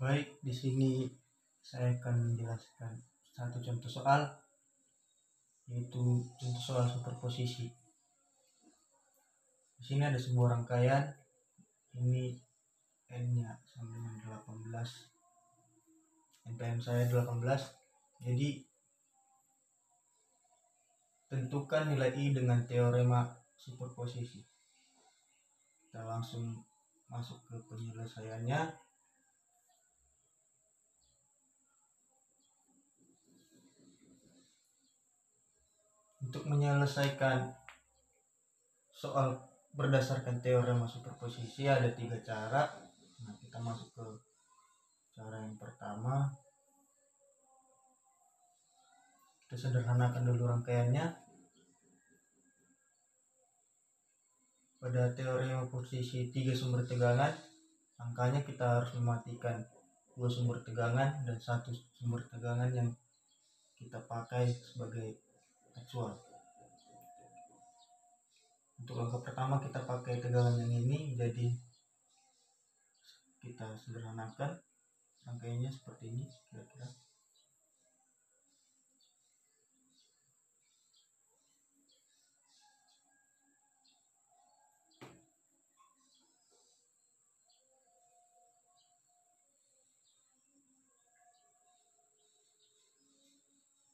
Baik, di sini saya akan menjelaskan satu contoh soal, yaitu contoh soal superposisi. Di sini ada sebuah rangkaian, ini n-nya sama dengan 18, NPM saya 18. Jadi tentukan nilai I dengan teorema superposisi. Kita langsung masuk ke penyelesaiannya. Untuk menyelesaikan soal berdasarkan teorema superposisi ada 3 cara. Nah, kita masuk ke cara yang pertama. Kita sederhanakan dulu rangkaiannya. Pada teorema posisi 3 sumber tegangan, angkanya kita harus mematikan 2 sumber tegangan dan 1 sumber tegangan yang kita pakai sebagai acuan. Untuk langkah pertama kita pakai tegangan yang ini, jadi kita sederhanakan rangkaiannya seperti ini kira-kira.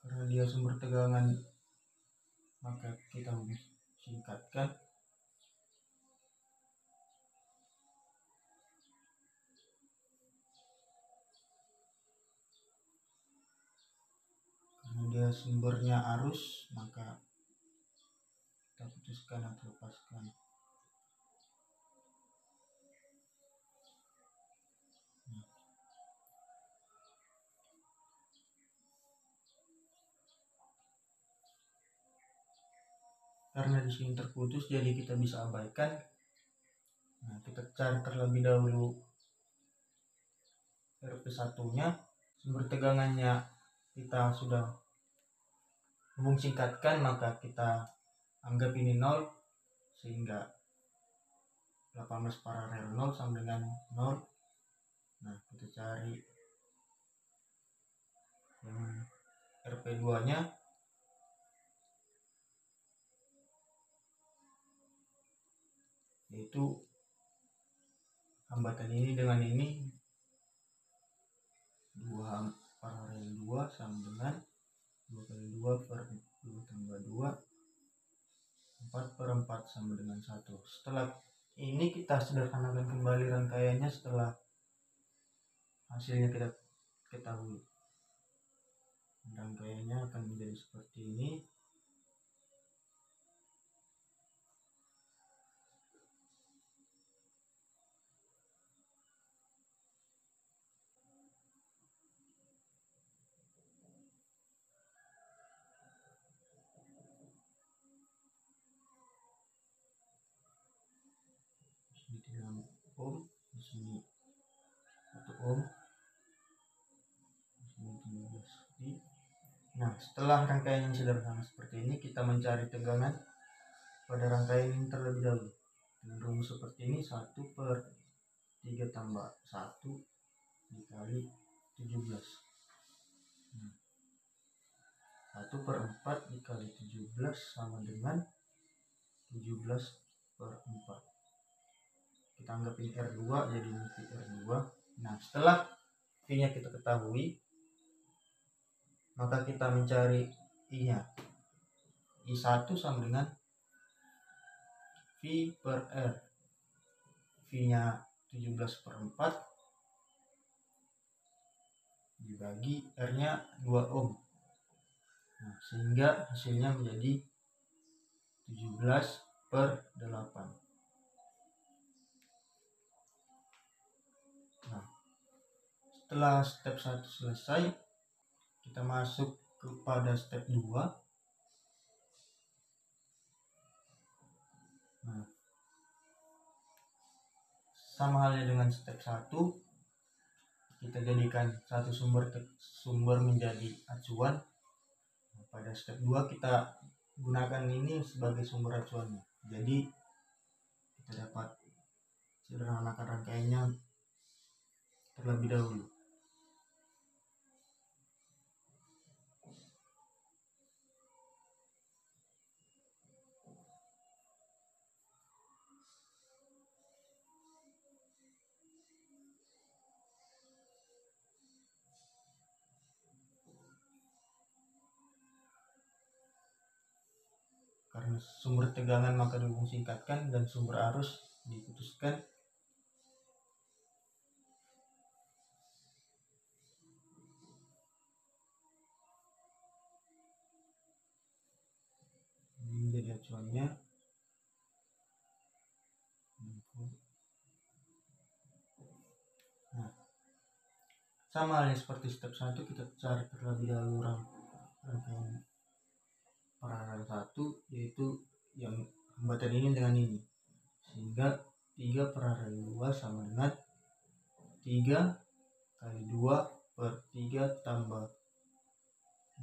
Karena dia sumber tegangan, maka kita singkatkan. Karena dia sumbernya arus, maka kita putuskan atau lepaskan. Karena di sini terputus, jadi kita bisa abaikan. Nah, kita cari terlebih dahulu RP1-nya. Sumber tegangannya kita sudah singkatkan, maka kita anggap ini 0, sehingga 18 paralel 0 sama dengan 0. Nah, kita cari yang RP2-nya. Yaitu hambatan ini dengan ini, 2 paralel 2 sama dengan 2 kali 2 per 2 tambah 2, 4 per 4 sama dengan 1. Setelah ini kita sederhanakan kembali rangkaiannya setelah hasilnya kita ketahui. Rangkaiannya akan menjadi seperti ini. Di sini 3 ohm, di sini 1 ohm, di sini 17. Nah, setelah rangkaian yang sederhana seperti ini, kita mencari tegangan pada rangkaian ini terlebih dahulu. Dengan rumus seperti ini, 1 per 3 tambah 1 dikali 17. Nah, 1 per 4 dikali 17 sama dengan 17 per 4. Kita anggap ini R2, jadi ini R2. Nah, setelah V-nya kita ketahui, maka kita mencari I-nya. I1 sama dengan V per R. V-nya 17 per 4 dibagi R-nya 2 ohm. Nah, sehingga hasilnya menjadi 17 per 8. Nah, setelah step 1 selesai, kita masuk kepada step 2. Nah, sama halnya dengan step 1, kita jadikan satu sumber menjadi acuan. Nah, pada step 2 kita gunakan ini sebagai sumber acuannya. Jadi kita dapat sederhanakan rangkaiannya terlebih dahulu. sumber tegangan maka dihubung singkatkan, dan sumber arus diputuskan. Ini menjadi acuannya. Nah, sama halnya seperti step 1, kita cari terlebih dahulu rangkaian paralel 1, yaitu yang hambatan ini dengan ini, sehingga 3 paralel 2 sama dengan 3 kali 2 per 3 tambah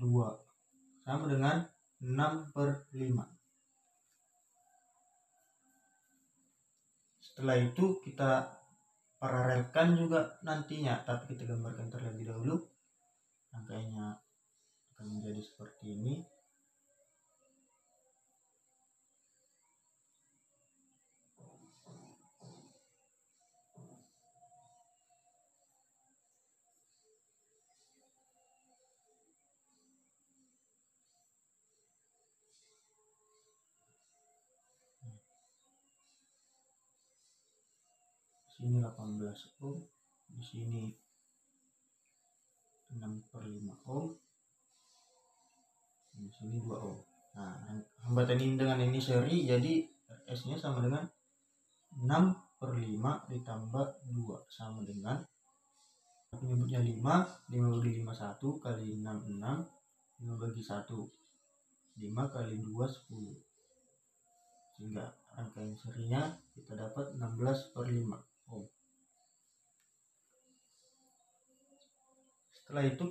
2 sama dengan 6 per 5. Setelah itu kita paralelkan juga nantinya, tapi kita gambarkan terlebih dahulu. Rangkaiannya akan menjadi seperti ini. Sini 18 ohm, di sini 6 per 5 ohm, di sini 2 ohm. Nah, hambatan ini dengan ini seri, jadi RS nya sama dengan 6 per 5 ditambah 2 sama dengan, penyebutnya 5 bagi 5 1 kali 6 6, 5 bagi 1 5 kali 2 10, sehingga rangkaian serinya kita dapat 16 per 5 ohm. Setelah itu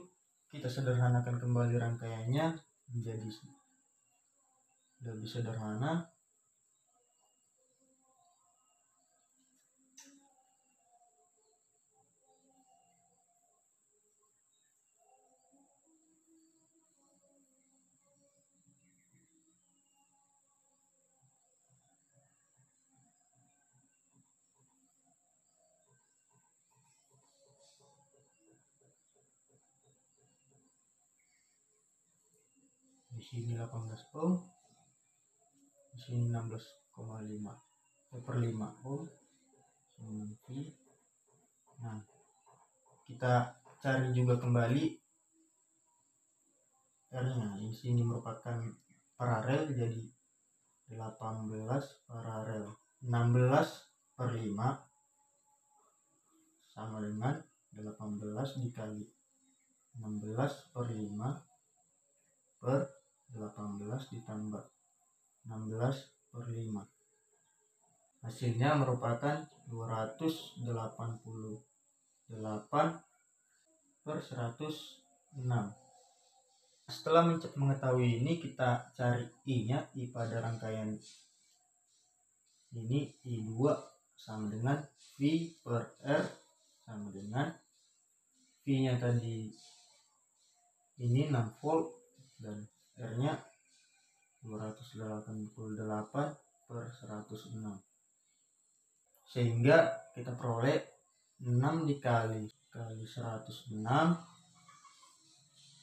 kita sederhanakan kembali rangkaiannya menjadi lebih sederhana. Di sini 18 ohm, di sini 16,5 per 5 ohm. Nah, kita cari juga kembali R-nya. Di sini merupakan paralel, jadi 18 paralel 16 per 5 sama dengan 18 dikali 16 per 5 per 18 ditambah 16 per 5. Hasilnya merupakan 288 per 106. Setelah mengetahui ini, kita cari I-nya. I pada rangkaian ini I2 sama dengan V per R sama dengan V-nya tadi ini 6 volt dan R-nya 288 per 106, sehingga kita peroleh 6 dikali 106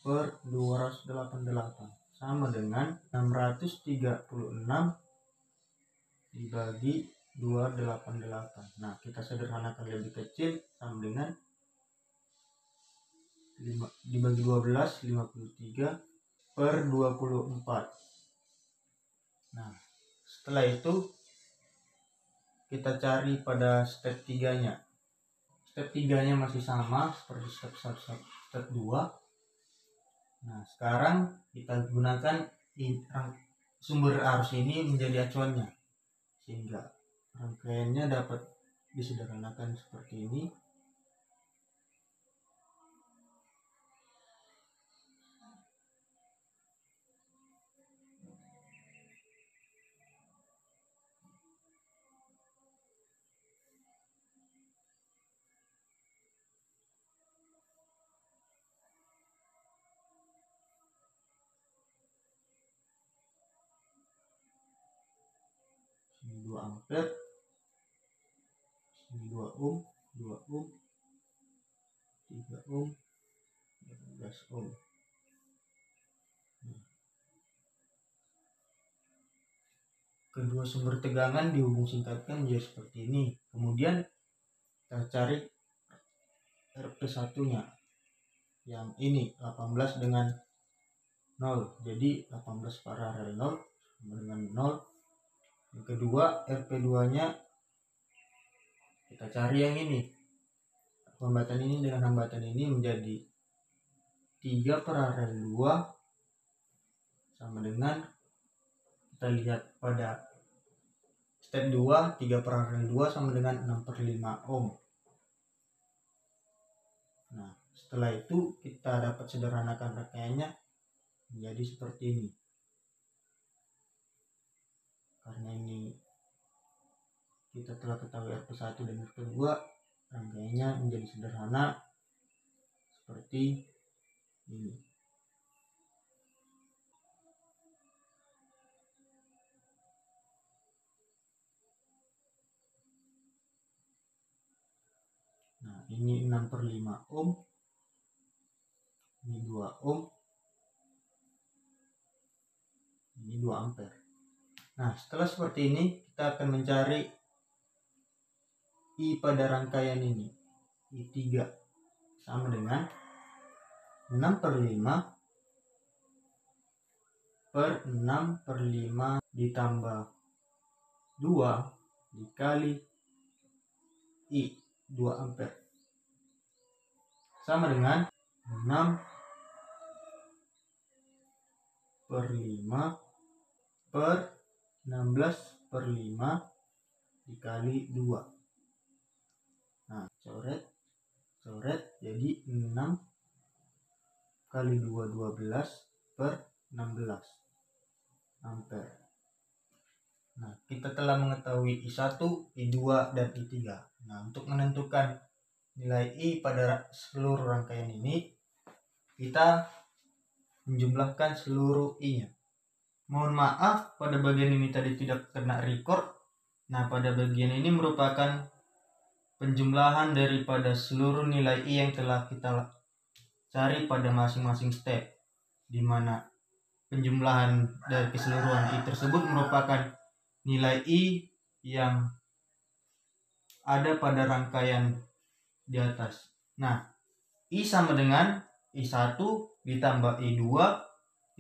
per 288 sama dengan 636 dibagi 288. Nah, kita sederhanakan lebih kecil, sama dengan 5 dibagi 12 53 per 24. Nah, setelah itu kita cari pada step 3-nya. Step 3-nya masih sama seperti step 2. Nah, sekarang kita gunakan sumber arus ini menjadi acuannya, sehingga rangkaiannya dapat disederhanakan seperti ini. Sini 2 ampere, sini 2 ohm, 2 ohm, 3 ohm, 18 ohm. kedua sumber tegangan dihubung singkatkan jadi seperti ini. Kemudian kita cari RP1-nya yang ini 18 dengan 0. Jadi 18 paralel 0 sama dengan 0. Yang kedua RP2-nya kita cari yang ini. Hambatan ini dengan hambatan ini menjadi 3 paralel 2 sama dengan, kita lihat pada step 2, 3 paralel 2 sama dengan 6/5 ohm. Nah, setelah itu kita dapat sederhanakan rangkaiannya menjadi seperti ini. Karena ini kita telah ketahui RP1 dan RP2, rangkaiannya menjadi sederhana seperti ini. Nah, ini 6/5 ohm, ini 2 ohm, ini 2 ampere. Nah, setelah seperti ini kita akan mencari I pada rangkaian ini. I3 sama dengan 6/5 per 6/5 ditambah 2 dikali I 2 ampere sama dengan 6/5 per 16/5 dikali 2. Nah, coret jadi 6 kali 2 12 per 16 ampere. Nah, kita telah mengetahui I1, I2, dan I3. Nah, untuk menentukan nilai I pada seluruh rangkaian ini, kita menjumlahkan seluruh I-nya. Mohon maaf pada bagian ini tadi tidak kena record. Nah, pada bagian ini merupakan penjumlahan daripada seluruh nilai I yang telah kita cari pada masing-masing step, di mana penjumlahan dari keseluruhan I tersebut merupakan nilai I yang ada pada rangkaian di atas. Nah, I sama dengan I1 ditambah I2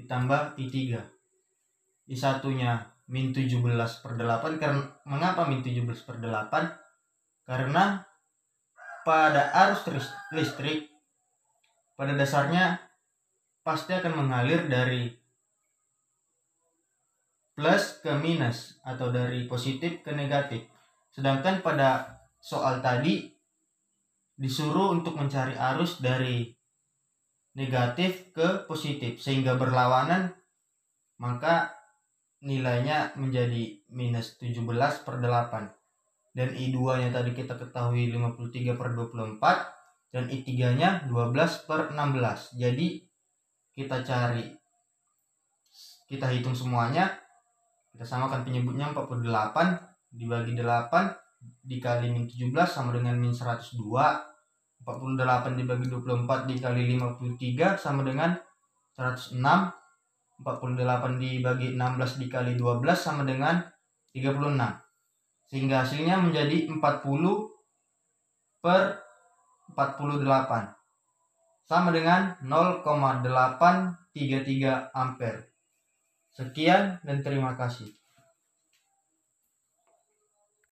ditambah I3. I1-nya min 17/8. Karena mengapa min 17/8? Karena pada arus listrik pada dasarnya pasti akan mengalir dari plus ke minus atau dari positif ke negatif. Sedangkan pada soal tadi disuruh untuk mencari arus dari negatif ke positif sehingga berlawanan, maka nilainya menjadi minus 17/8. Dan I2-nya tadi kita ketahui 53/24 dan I3-nya 12/16. Jadi kita hitung semuanya, kita samakan penyebutnya 48 dibagi 8 dikali min 17 sama dengan min 102. 48 dibagi 24 dikali 53 sama dengan 106. 48 dibagi 16 dikali 12 sama dengan 36. Sehingga hasilnya menjadi 40/48 sama dengan 0,833 ampere. Sekian dan terima kasih.